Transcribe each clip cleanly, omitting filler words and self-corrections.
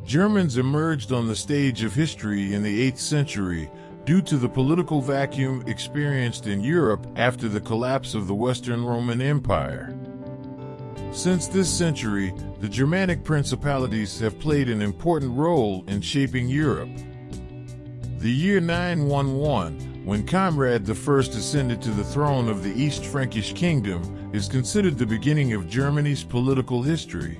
Germans emerged on the stage of history in the 8th century due to the political vacuum experienced in Europe after the collapse of the Western Roman Empire. Since this century, the Germanic principalities have played an important role in shaping Europe. The year 911, when Conrad I ascended to the throne of the East Frankish Kingdom, is considered the beginning of Germany's political history.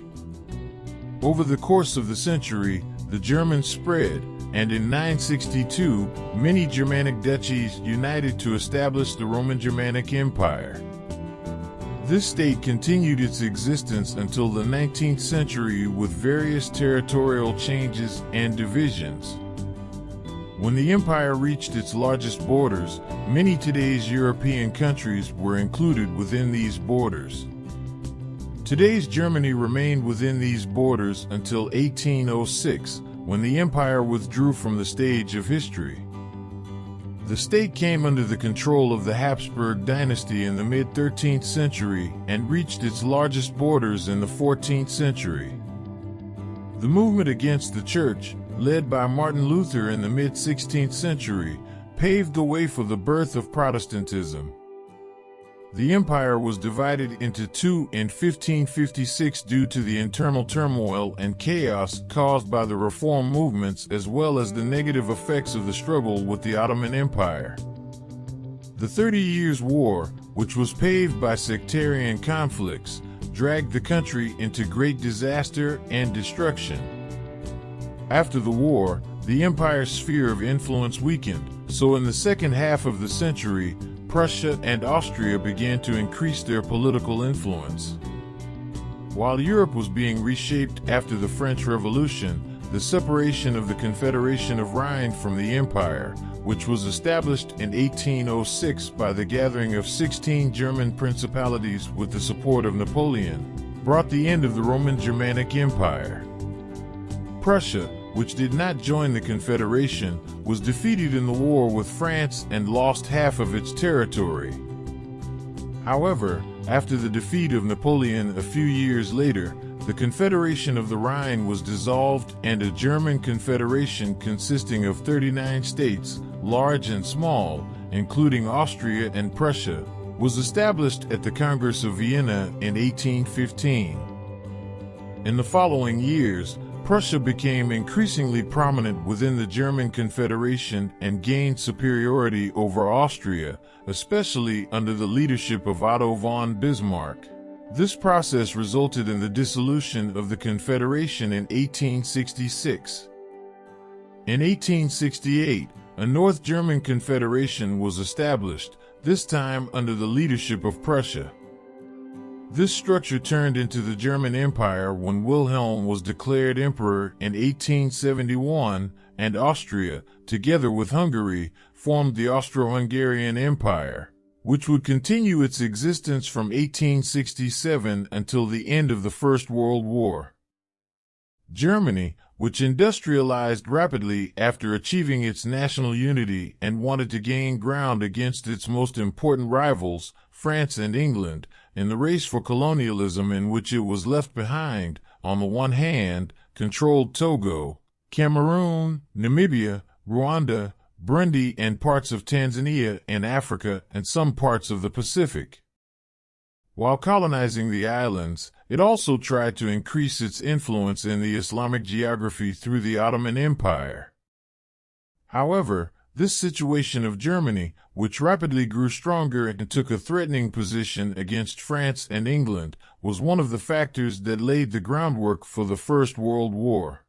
Over the course of the century, the Germans spread, and in 962, many Germanic duchies united to establish the Roman Germanic Empire. This state continued its existence until the 19th century with various territorial changes and divisions. When the empire reached its largest borders, many today's European countries were included within these borders. Today's Germany remained within these borders until 1806, when the empire withdrew from the stage of history. The state came under the control of the Habsburg dynasty in the mid-13th century and reached its largest borders in the 14th century. The movement against the church, led by Martin Luther in the mid-16th century, paved the way for the birth of Protestantism. The empire was divided into two in 1556 due to the internal turmoil and chaos caused by the reform movements as well as the negative effects of the struggle with the Ottoman Empire. The 30 Years' War, which was paved by sectarian conflicts, dragged the country into great disaster and destruction. After the war, the empire's sphere of influence weakened, so in the second half of the century, Prussia and Austria began to increase their political influence. While Europe was being reshaped after the French Revolution, the separation of the Confederation of Rhine from the Empire, which was established in 1806 by the gathering of 16 German principalities with the support of Napoleon, brought the end of the Roman Germanic Empire. Prussia, which did not join the Confederation, was defeated in the war with France and lost half of its territory. However, after the defeat of Napoleon a few years later, the Confederation of the Rhine was dissolved and a German Confederation consisting of 39 states, large and small, including Austria and Prussia, was established at the Congress of Vienna in 1815. In the following years, Prussia became increasingly prominent within the German Confederation and gained superiority over Austria, especially under the leadership of Otto von Bismarck. This process resulted in the dissolution of the Confederation in 1866. In 1868, a North German Confederation was established, this time under the leadership of Prussia. This structure turned into the German Empire when Wilhelm was declared emperor in 1871, and Austria, together with Hungary, formed the Austro-Hungarian Empire, which would continue its existence from 1867 until the end of the First World War. Germany, which industrialized rapidly after achieving its national unity and wanted to gain ground against its most important rivals, France and England, in the race for colonialism in which it was left behind, on the one hand, controlled Togo, Cameroon, Namibia, Rwanda, Burundi, and parts of Tanzania in Africa and some parts of the Pacific. While colonizing the islands, it also tried to increase its influence in the Islamic geography through the Ottoman Empire. However, this situation of Germany, which rapidly grew stronger and took a threatening position against France and England, was one of the factors that laid the groundwork for the First World War.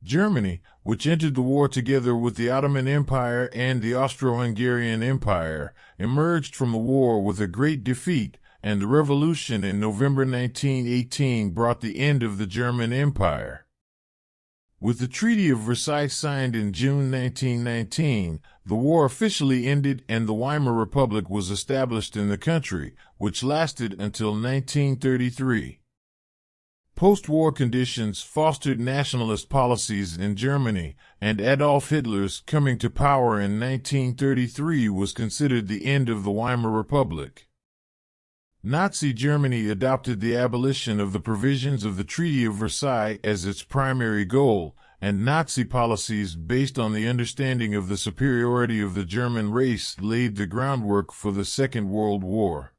Germany, which entered the war together with the Ottoman Empire and the Austro-Hungarian Empire, emerged from the war with a great defeat, and the revolution in November 1918 brought the end of the German Empire. With the Treaty of Versailles signed in June 1919, the war officially ended and the Weimar Republic was established in the country, which lasted until 1933. Post-war conditions fostered nationalist policies in Germany, and Adolf Hitler's coming to power in 1933 was considered the end of the Weimar Republic. Nazi Germany adopted the abolition of the provisions of the Treaty of Versailles as its primary goal, and Nazi policies based on the understanding of the superiority of the German race laid the groundwork for the Second World War.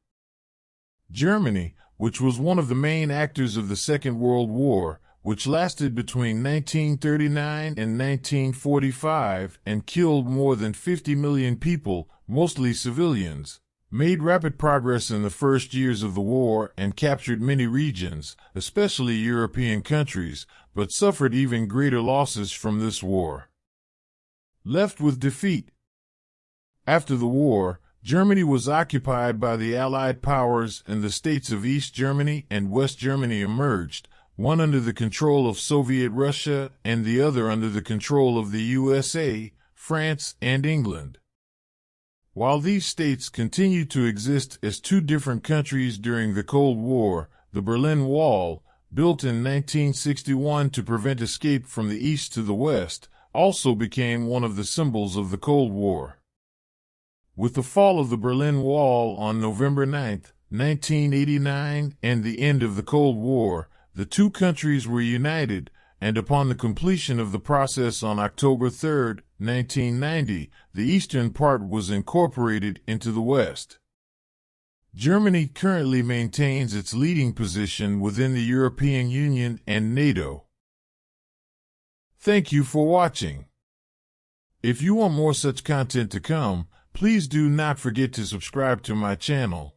Germany, which was one of the main actors of the Second World War, which lasted between 1939 and 1945 and killed more than 50 million people, mostly civilians, made rapid progress in the first years of the war and captured many regions, especially European countries, but suffered even greater losses from this war. Left with defeat. After the war, Germany was occupied by the Allied powers, and the states of East Germany and West Germany emerged, one under the control of Soviet Russia and the other under the control of the USA, France, and England. While these states continued to exist as two different countries during the Cold War, the Berlin Wall, built in 1961 to prevent escape from the east to the west, also became one of the symbols of the Cold War. With the fall of the Berlin Wall on November 9, 1989, and the end of the Cold War, the two countries were united, and upon the completion of the process on October 3, 1990, the eastern part was incorporated into the West. Germany currently maintains its leading position within the European Union and NATO. Thank you for watching. If you want more such content to come, please do not forget to subscribe to my channel.